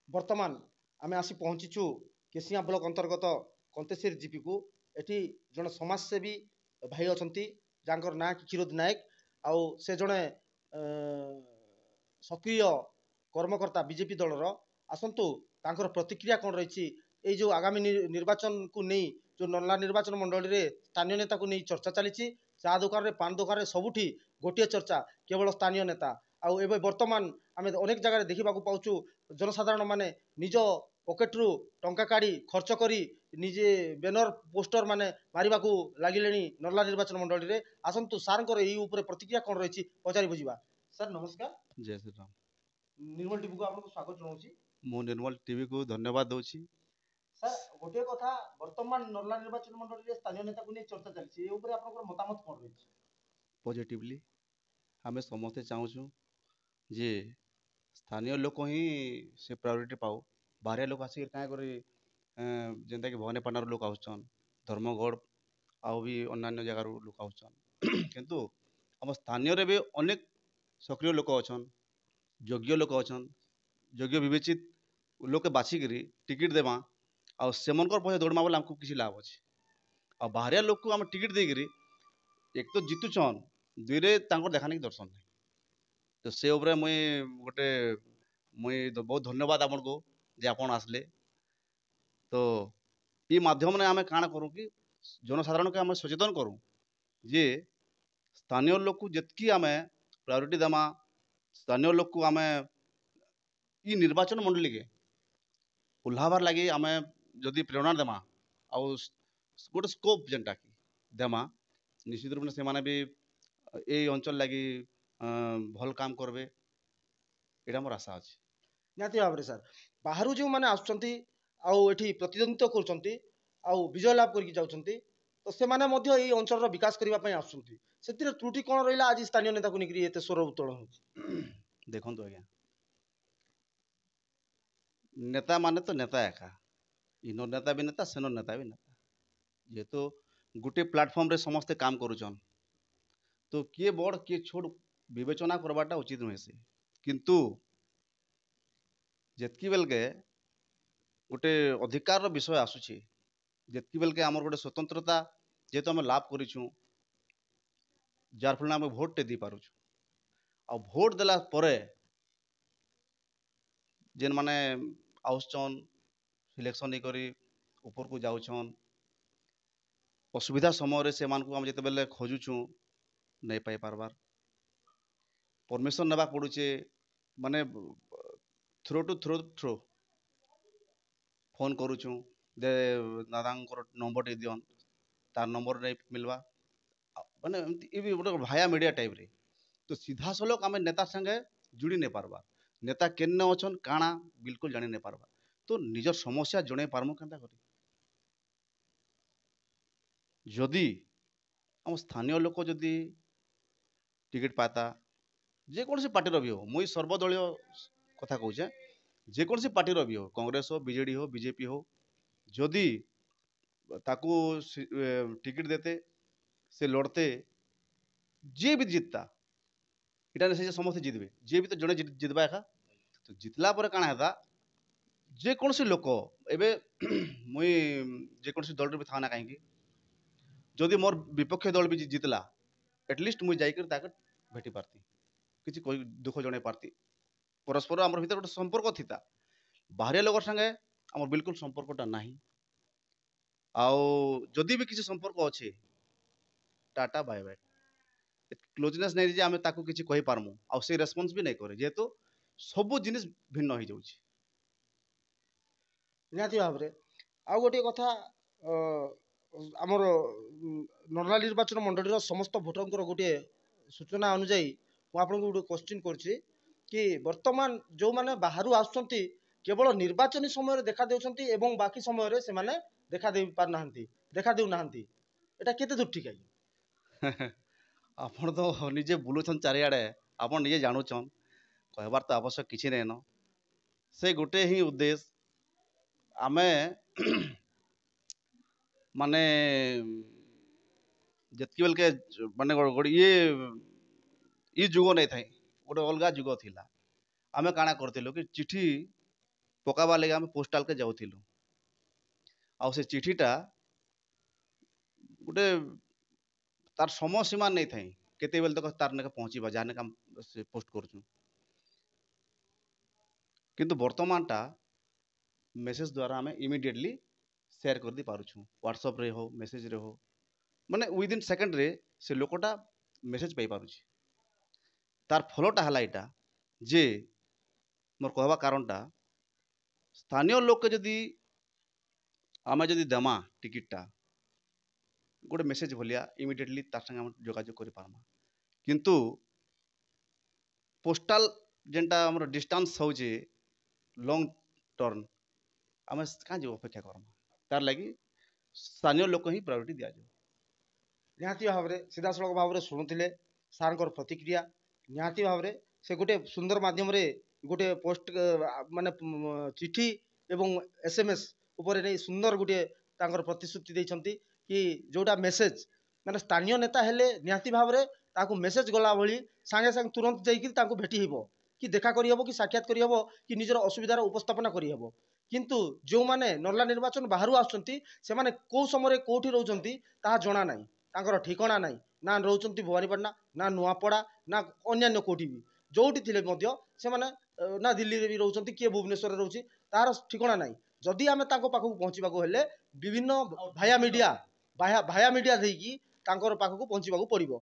बर्तमान आमे आसी पहुँचीचु केसिया ब्लॉक अंतर्गत कंतेश्वर जीपी को एठी जन समाजसेवी भाई अछंती जांकर ना क्षीरोद नायक आउ से जने सक्रिय कर्मकर्ता बीजेपी दलर आसंतु तांकर प्रतिक्रिया कौन रही ये जो आगामी निर्वाचन को नहीं जो नर्ला निर्वाचन मंडल रे स्थानीय नेता को नहीं चर्चा चली चा दुकान रे पान दुकान रे सबुठी गोटे चर्चा केवल स्थानीय नेता आउ एबे वर्तमान आमे अनेक जगह देखा पाचु जनसाधारण माने निज पकेट्रु टंका काढ़ी खर्च करी निजे बैनर पोस्टर माने मारिबा को लागिलेनी नर्ला निर्वाचन मंडल रे आसंतु सार यही ऊपर प्रतिक्रिया कौन रही पचारि बुझिबा। सर नमस्कार। जय श्री राम। निर्मल टीवी को आपको स्वागत जनाऊँ। मु निर्मल टीवी को धन्यवाद दूची। सर गोटे कथा वर्तमान नर्ला निर्वाचन मंडल रे स्थानीय नेता को नहीं चर्चा चलछि ए ऊपर आपनकर मतामत कोन रही? पॉजिटिवली आमे समस्ते चाहूँ जे स्थानीय लोक ही से प्रायोरिटी पाओ बाहर लोक आसिक क्या कर जेनता कि भवानीपाटनार लोक आउछन धर्मगढ़ आउ भी अन्य जगार लोक आउछन किंतु आम स्थानीय रे भी अनेक सक्रिय लोक अछन योग्य लोक अछन योग्य विवेचित लोक बाछिकी टिकेट देवा आ सेमनकर पछे दौड़मा बोले आमको किसी लाभ अच्छे आ बाहरिया लोक को आम टिकेट देकरी एक तो जीतुछन दुईरे देखा नहीं दर्शन नहीं तो से उपरे मुई गोटे मुई बहुत धन्यवाद आपन को जे आपन आसले तो ये माध्यम ने आमे काना करूँ कि जनसाधारण के आमे सचेतन करूँ जे स्थानीय लोक को जितकी आमे प्रायोरिटी देमा स्थानीय लोक को आमे ई निर्वाचन मंडली के उल्लाबार लगी आमे जदि प्रेरणा देमा आउ गोटे स्कोप जेनटा कि देमा निश्चित रूप से माने भी ए अंचल लगी भल काम करबे एटा मोर आशा अछि। निहाती भाव सर बाहर जो मैंने आसुँच आउ एठी प्रतिद्वंदित्व करुँच आउ विजय लाभ करके जाउछंती तो से माने मध्य एई अंचल विकास करने आसुँच से त्रुटि कौन रहा आज स्थानीय नेता को लेकर एत स्वर उत्तोलन हो देखो आज्ञा नेता माने तो नेता एका इनो नेता भी नेता सेनो नेता भी नेता जेहेतु गोटे प्लाटफर्म रे समस्ते काम करुचन तो किए बड़ किए छोट विवेचना करवाटा उचित नुहे से किंतु जितकी बेल के गोटे अधिकार विषय आसुची जितकी बेल के आमर गोटे स्वतंत्रता जेहेतु आम लाभ करूँ जार फल आम भोट टे दी पारुछु आ भोट देला परे जेन माने आउसन सिलेक्शन नहीं करी ऊपर को जाउछन असुविधा समय से आम जिते खोजुछू नहीं पाई पारबार परमिशन नेबा पड़ुचे माने through to through through phone करुछू दे दादा नंबर टे दियन तार नंबर नहीं मिलवा माने ये गोटे भाया मीडिया टाइप रे तो सीधा सलक आम नेता संगे जुड़ी नहीं पारबा नेता केन अच्छन काଣା बिल्कुल जानी नहीं पारबा तो निजर समस्या जणे पारमु केनता करी जदि आम स्थानीय लोक जदि टिकेट पाता जेकोसी पार्टी भी हो मुई सर्वदलीय कथा कहूचे जेकोसी पार्टी भी हो कांग्रेस हो बीजेडी हो बीजेपी हो जदि ताकू टिकेट देते से लड़ते जी भी जीतता इटा से समस्त जितबे जी भी तो जड़े जितबा एका तो जितला पर काଣା हेता जेकोसी लोक एबे मुई जेकोसी दल भी था ना कहीं जदि मोर विपक्ष दल भी जितला एटलिस्ट मुई जाकर ताके भेटी पारती किसी कोई दुख जणे पारती परस्पर आमर भीतर गोटे संपर्क थिता बाहरिया लोक संगे आमर बिल्कुल संपर्कटा नाही आउ जदि भी किसी संपर्क अच्छे टाटा बाय बाय क्लोजनेस नहीं जे आमे ताकू किसी कहि पारमु आ से रेस्पॉन्स भी नहीं करे जेहेतु सब जिनिस भिन्न हो जाउछि। निहाती भाव आउ गोटे कथा आमर नर्ला निर्वाचन मंडल समस्त भोटर गोटे सूचना अनुजाई मुझे गोटे क्वेश्चन कर कि वर्तमान जो मैंने बाहर आसुँच केवल निर्वाचन समय देखा देउछंती एवं बाकी समय से माने देखा दे पारना देखा देउना एटा केते दूर ठीक है आपण तो निजे बुलुछन चारिआडे आपण निजे जानुछन कहबार तो आवश्यक किसी नहीं न से गोटे ही उद्देश्य आमे माने जितकी बेल के माने गोटे ये जुग नहीं था गोटे अलग जुग थिला आमे काଣା करथिलु कि चिठी ପକାବା ଲାଗି ଆମେ ପୋଷ୍ଟାଲକେ ଯାଉଥିଲୁ। ଆଉ ସେ ଚିଠିଟା ଗୋଟେ ତାର ସମୟ ସୀମା ନେଇ ଥାଇ କେତେବେଳେ ତକ ତାର ନେକେ ପହଞ୍ଚିବା ଯାହା ନେକେ ଆମେ ସେ ପୋଷ୍ଟ କରୁଛୁ। କିନ୍ତୁ ବର୍ତ୍ତମାନଟା ମେସେଜ ଦ୍ୱାରା ଆମେ ଇମିଡ଼ିଏଟଲି ସେୟାର କରିଦେଇ ପାରୁଛୁ, ହ୍ୱାଟ୍ସଆପ୍ରେ ହଉ ମେସେଜରେ ହଉ, ମାନେ ୱିଦିନ୍ ସେକେଣ୍ଡରେ ସେ ଲୋକଟା ମେସେଜ ପାଇପାରୁଛି। ତାର ଫଲଟା ହେଲା ଏଇଟା ଯେ ମୋର କହିବା କାରଣଟା ସ୍ଥାନୀୟ ଲୋକ ଯଦି ଆମେ ଯଦି ଦେମା ଟିକେଟଟା ଗୋଟେ ମେସେଜ ଭଳିଆ ଇମିଡ଼ିଏଟଲି ତାର ସାଙ୍ଗେ ଆମେ ଯୋଗାଯୋଗ କରିପାରମା। କିନ୍ତୁ ପୋଷ୍ଟାଲ ଯେନ୍ଟା ଆମର ଡିଷ୍ଟାନ୍ସ ହଉଛି ଲଙ୍ଗ ଟର୍ନ ଆମେ କାଁ ଯିବୁ ଅପେକ୍ଷା କରମା, ତାର ଲାଗି ସ୍ଥାନୀୟ ଲୋକ ହିଁ ପ୍ରାୟୋରିଟି ଦିଆଯିବ। ନିହାତି ଭାବରେ ସିଧାସଳଖ ଭାବରେ ଶୁଣୁଥିଲେ ସାର୍ଙ୍କର ପ୍ରତିକ୍ରିୟା। ନିହାତି ଭାବରେ ସେ ଗୋଟେ ସୁନ୍ଦର ମାଧ୍ୟମରେ ଗୋଟେ ପୋଷ୍ଟ ମାନେ ଚିଠି ଏବଂ SMS ଉପରେ ନେଇ ସୁନ୍ଦର ଗୋଟେ ତାଙ୍କର ପ୍ରତିଶ୍ରୁତି ଦେଇଛନ୍ତି କି ଯୋଉଟା ମେସେଜ ମାନେ ସ୍ଥାନୀୟ ନେତା ହେଲେ ନିହାତି ଭାବରେ ତାକୁ ମେସେଜ ଗଲା ଭଳି ସାଙ୍ଗେ ସାଙ୍ଗେ ତୁରନ୍ତ ଯାଇକି ତାଙ୍କୁ ଭେଟି ହେବ କି ଦେଖା କରିହେବ କି ସାକ୍ଷାତ କରିହେବ କି ନିଜର ଅସୁବିଧାର ଉପସ୍ଥାପନା କରିହେବ। କିନ୍ତୁ ଯେଉଁମାନେ ନର୍ଲା ନିର୍ବାଚନ ବାହାରୁ ଆସୁଛନ୍ତି ସେମାନେ କୋଉ ସମୟରେ କୋଉଠି ରହୁଛନ୍ତି ତାହା ଜଣା ନାହିଁ, ତାଙ୍କର ଠିକଣା ନାହିଁ, ନା ରହୁଛନ୍ତି ଭବାନୀପାଟଣା, ନା ନୂଆପଡ଼ା, ନା ଅନ୍ୟାନ୍ୟ କୋଉଠି ବି ଯୋଉଠି ଥିଲେ ମଧ୍ୟ ସେମାନେ ନା ଦିଲ୍ଲୀରେ ବି ରହୁଛନ୍ତି, କିଏ ଭୁବନେଶ୍ୱରରେ ରହୁଛି, ତାହାର ଠିକଣା ନାହିଁ। ଯଦି ଆମେ ତାଙ୍କ ପାଖକୁ ପହଞ୍ଚିବାକୁ ହେଲେ ବିଭିନ୍ନ ଭାୟା ମିଡ଼ିଆ ଦେଇକି ତାଙ୍କର ପାଖକୁ ପହଞ୍ଚିବାକୁ ପଡ଼ିବ।